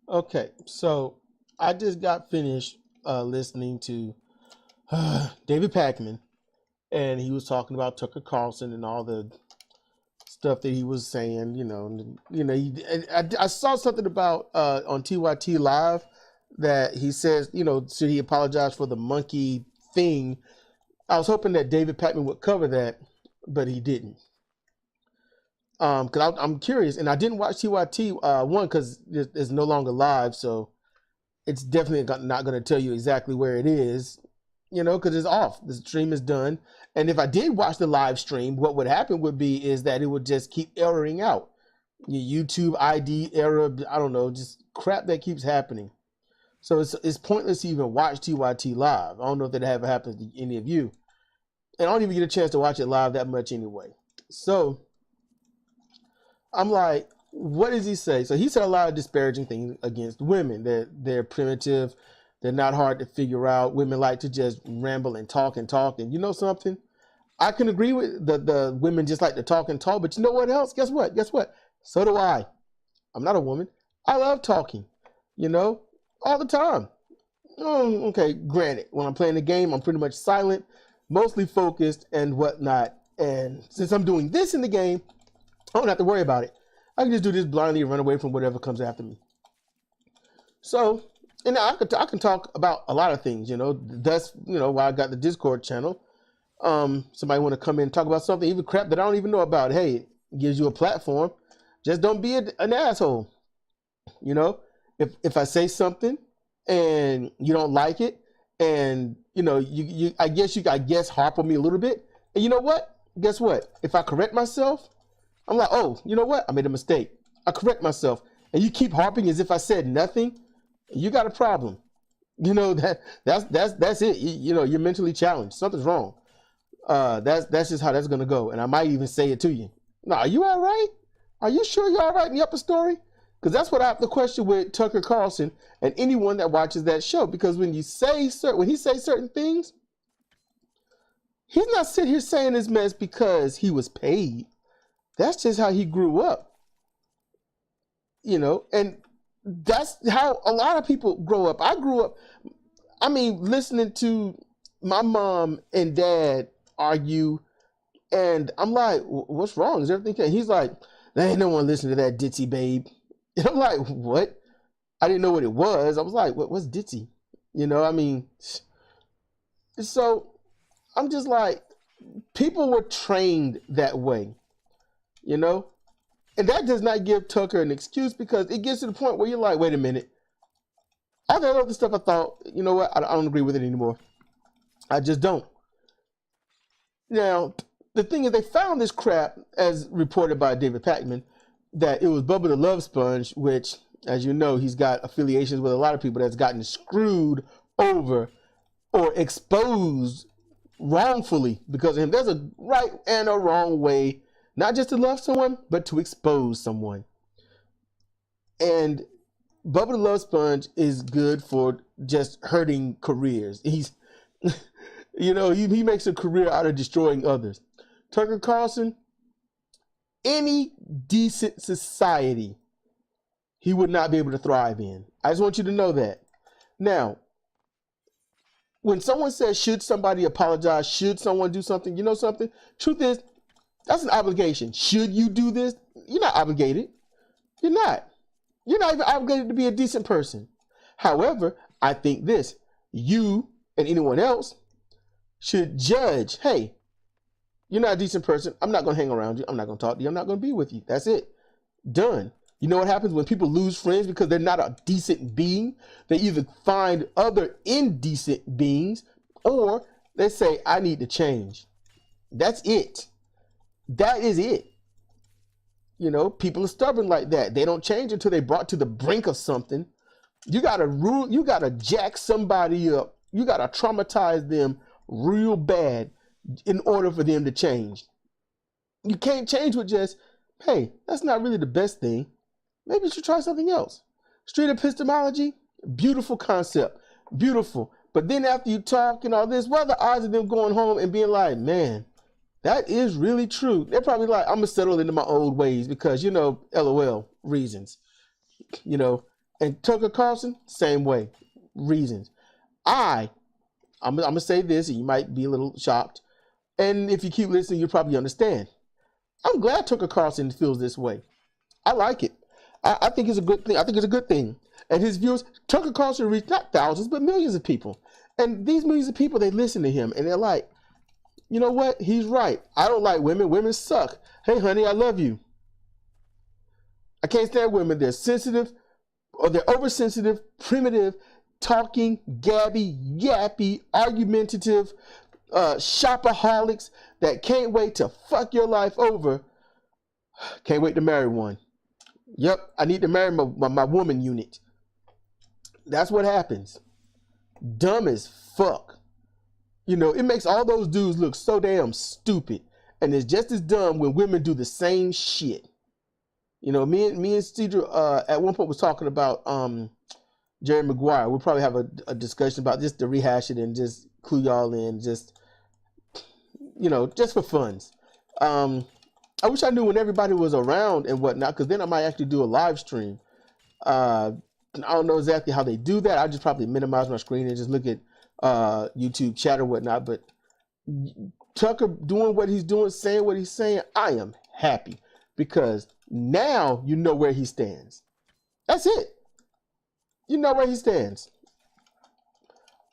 Okay, so I just got finished listening to David Packman, and he was talking about Tucker Carlson and all the stuff that he was saying. I saw something about on TYT Live that he says, should he apologize for the monkey thing? I was hoping that David Packman would cover that, but he didn't. Because I'm curious, and I didn't watch TYT one because it's no longer live, so it's definitely not going to tell you exactly where it is, because it's off. The stream is done. And if I did watch the live stream, what would happen would be is that it would just keep erroring out. Your YouTube ID error, I don't know, just crap that keeps happening. So it's pointless to even watch TYT live. I don't know if that ever happens to any of you. And I don't even get a chance to watch it live that much anyway. So I'm like, what does he say? So he said a lot of disparaging things against women. They're primitive. They're not hard to figure out. Women like to just ramble and talk and talk. And you know something? I can agree with the women just like to talk and talk. But you know what else? Guess what? So do I. I'm not a woman. I love talking, all the time. Oh, okay, granted, when I'm playing the game, I'm pretty much silent, mostly focused and whatnot. And since I'm doing this in the game, I don't have to worry about it. I can just do this blindly and run away from whatever comes after me. So, and I can talk about a lot of things, That's, why I got the Discord channel. Somebody want to come in and talk about something, even crap that I don't even know about. Hey, it gives you a platform. Just don't be an asshole. If I say something and you don't like it, and I guess harp on me a little bit. And you know what? Guess what? If I correct myself, I'm like, oh, you know what? I made a mistake. I correct myself. And you keep harping as if I said nothing, you got a problem. That's it. You're mentally challenged. Something's wrong. That's just how that's gonna go. And I might even say it to you. No, are you all right? Are you sure you're all right in the upper story? Because that's what I have to question with Tucker Carlson and anyone that watches that show. Because when he says certain things, he's not sitting here saying this mess because he was paid. That's just how he grew up, and that's how a lot of people grow up. I grew up, listening to my mom and dad argue, and I'm like, what's wrong? Is everything okay? He's like, there ain't no one listening to that ditzy babe. And I'm like, what? I didn't know what it was. I was like, what's ditzy? So I'm just like, people were trained that way. And that does not give Tucker an excuse, because it gets to the point where you're like, wait a minute. All that other stuff I thought, you know what? I don't agree with it anymore. I just don't. Now, the thing is, they found this crap, as reported by David Packman, that it was Bubba the Love Sponge, which, as you know, he's got affiliations with a lot of people that's gotten screwed over or exposed wrongfully because of him. There's a right and a wrong way, not just to love someone, but to expose someone. And Bubba the Love Sponge is good for just hurting careers. He's, he makes a career out of destroying others. Tucker Carlson, any decent society, he would not be able to thrive in. I just want you to know that. Now, when someone says, should somebody apologize? Should someone do something? You know something? Truth is, that's an obligation. Should you do this? You're not obligated. You're not. You're not even obligated to be a decent person. However, I think this, you and anyone else should judge, hey, you're not a decent person. I'm not going to hang around you. I'm not going to talk to you. I'm not going to be with you. That's it. Done. You know what happens when people lose friends because they're not a decent being? They either find other indecent beings, or they say, I need to change. That's it. That is it. People are stubborn like that. They don't change until they're brought to the brink of something. You gotta jack somebody up. You gotta traumatize them real bad in order for them to change. You can't change with just, hey, that's not really the best thing. Maybe you should try something else. Street epistemology, beautiful concept, beautiful. But then after you talk and all this, what are the odds of them going home and being like, man, that is really true? They're probably like, I'm going to settle into my old ways because, LOL reasons. And Tucker Carlson, same way. Reasons. I'm gonna say this, and you might be a little shocked. And if you keep listening, you'll probably understand. I'm glad Tucker Carlson feels this way. I like it. I think it's a good thing. I think it's a good thing. And his viewers, Tucker Carlson reached not thousands, but millions of people. And these millions of people, they listen to him, and they're like, you know what? He's right. I don't like women. Women suck. Hey, honey, I love you. I can't stand women. They're sensitive, or they're oversensitive, primitive, talking, gabby, yappy, argumentative, shopaholics that can't wait to fuck your life over. Can't wait to marry one. Yep, I need to marry my woman unit. That's what happens. Dumb as fuck. You know, it makes all those dudes look so damn stupid. And it's just as dumb when women do the same shit. You know, me and Sidra at one point was talking about Jerry Maguire. We'll probably have a discussion about just to rehash it and just clue y'all in, just, you know, just for funs. I wish I knew when everybody was around and whatnot, because then I might actually do a live stream. I don't know exactly how they do that. I just probably minimize my screen and just look at YouTube chat or whatnot. But Tucker doing what he's doing, saying what he's saying, I am happy, because now you know where he stands. That's it. You know where he stands.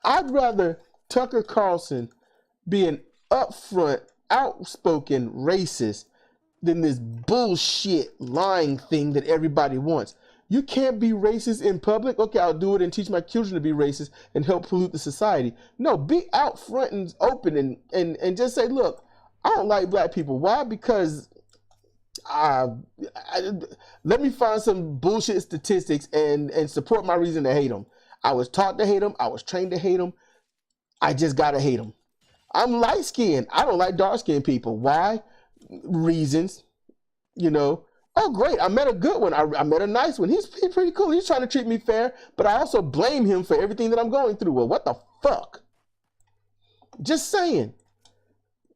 I'd rather Tucker Carlson be an upfront, outspoken racist than this bullshit lying thing that everybody wants. You can't be racist in public. Okay, I'll do it and teach my children to be racist and help pollute the society. No, be out front and open and just say, look, I don't like black people. Why? Because let me find some bullshit statistics and support my reason to hate them. I was taught to hate them. I was trained to hate them. I just gotta hate them. I'm light-skinned. I don't like dark-skinned people. Why? Reasons. You know. Oh, great. I met a good one. I met a nice one. He's pretty cool. He's trying to treat me fair, but I also blame him for everything that I'm going through. Well, what the fuck? Just saying.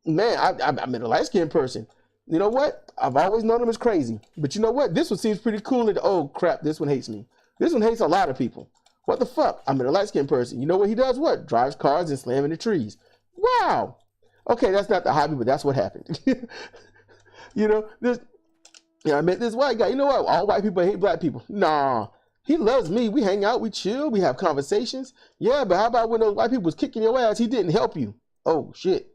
Man, I met a light-skinned person. You know what? I've always known him as crazy. But you know what? This one seems pretty cool. And, oh, crap, this one hates me. This one hates a lot of people. What the fuck? I met a light-skinned person. You know what he does? What? Drives cars and slams into trees. Wow. Okay, that's not the hobby, but that's what happened. You know, I met this white guy. You know what? All white people hate black people. Nah, he loves me. We hang out, we chill, we have conversations. Yeah, but how about when those white people was kicking your ass, he didn't help you? Oh, shit.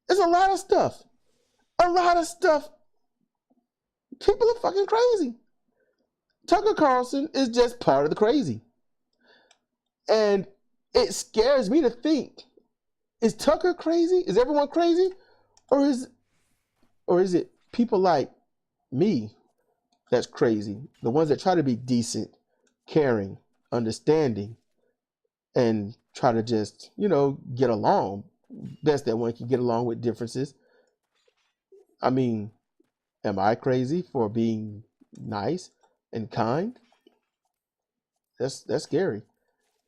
It's a lot of stuff. A lot of stuff. People are fucking crazy. Tucker Carlson is just part of the crazy. And it scares me to think, is Tucker crazy? Is everyone crazy? Or is it people like me that's crazy? The ones that try to be decent, caring, understanding, and try to just, you know, get along. Best that one can get along with differences. I mean, am I crazy for being nice and kind? That's scary.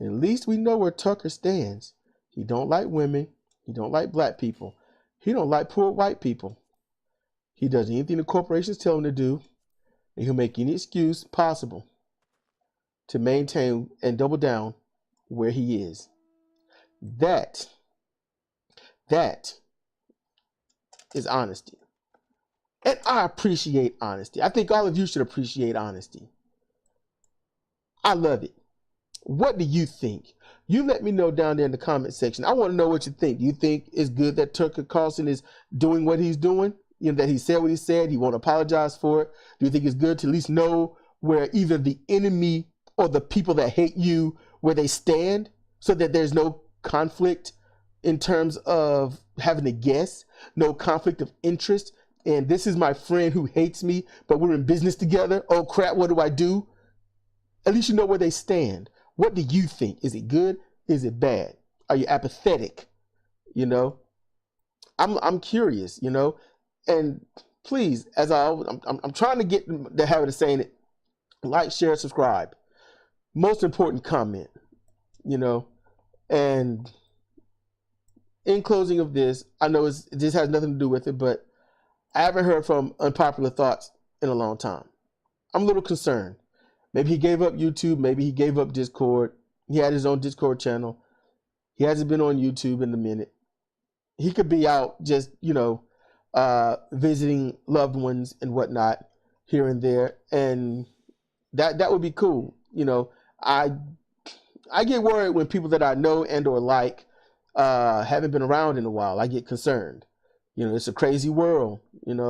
At least we know where Tucker stands. He don't like women. He don't like black people. He don't like poor white people. He does anything the corporations tell him to do, and he'll make any excuse possible to maintain and double down where he is. That is honesty. And I appreciate honesty. I think all of you should appreciate honesty. I love it. What do you think? You let me know down there in the comment section. I want to know what you think. Do you think it's good that Tucker Carlson is doing what he's doing? You know, that he said what he said. He won't apologize for it. Do you think it's good to at least know where either the enemy or the people that hate you, where they stand, so that there's no conflict in terms of having to guess, no conflict of interest? And this is my friend who hates me, but we're in business together. Oh crap, what do I do? At least you know where they stand. What do you think? Is it good? Is it bad? Are you apathetic? You know, I'm curious, you know, and please, as I'm trying to get the habit of saying it, like, share, subscribe. Most important, comment, you know. And in closing of this, I know this has nothing to do with it, but I haven't heard from Unpopular Thoughts in a long time. I'm a little concerned. Maybe he gave up YouTube. Maybe he gave up Discord. He had his own Discord channel. He hasn't been on YouTube in a minute. He could be out just, visiting loved ones and whatnot here and there. And that would be cool. I get worried when people that I know and or like haven't been around in a while. I get concerned. It's a crazy world, and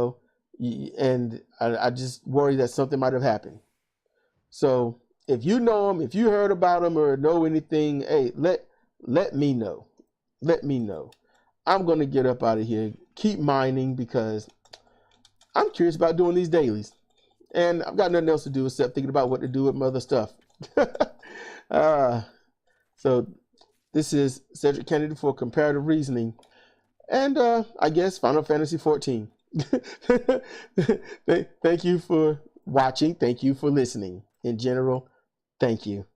I just worry that something might have happened. So if you know them, if you heard about them or know anything, hey, let me know. Let me know. I'm going to get up out of here, keep mining, because I'm curious about doing these dailies. And I've got nothing else to do except thinking about what to do with my other stuff. So this is Cedric Kennedy for Comparative Reasoning. And I guess Final Fantasy 14. Thank you for watching. Thank you for listening. In general, thank you.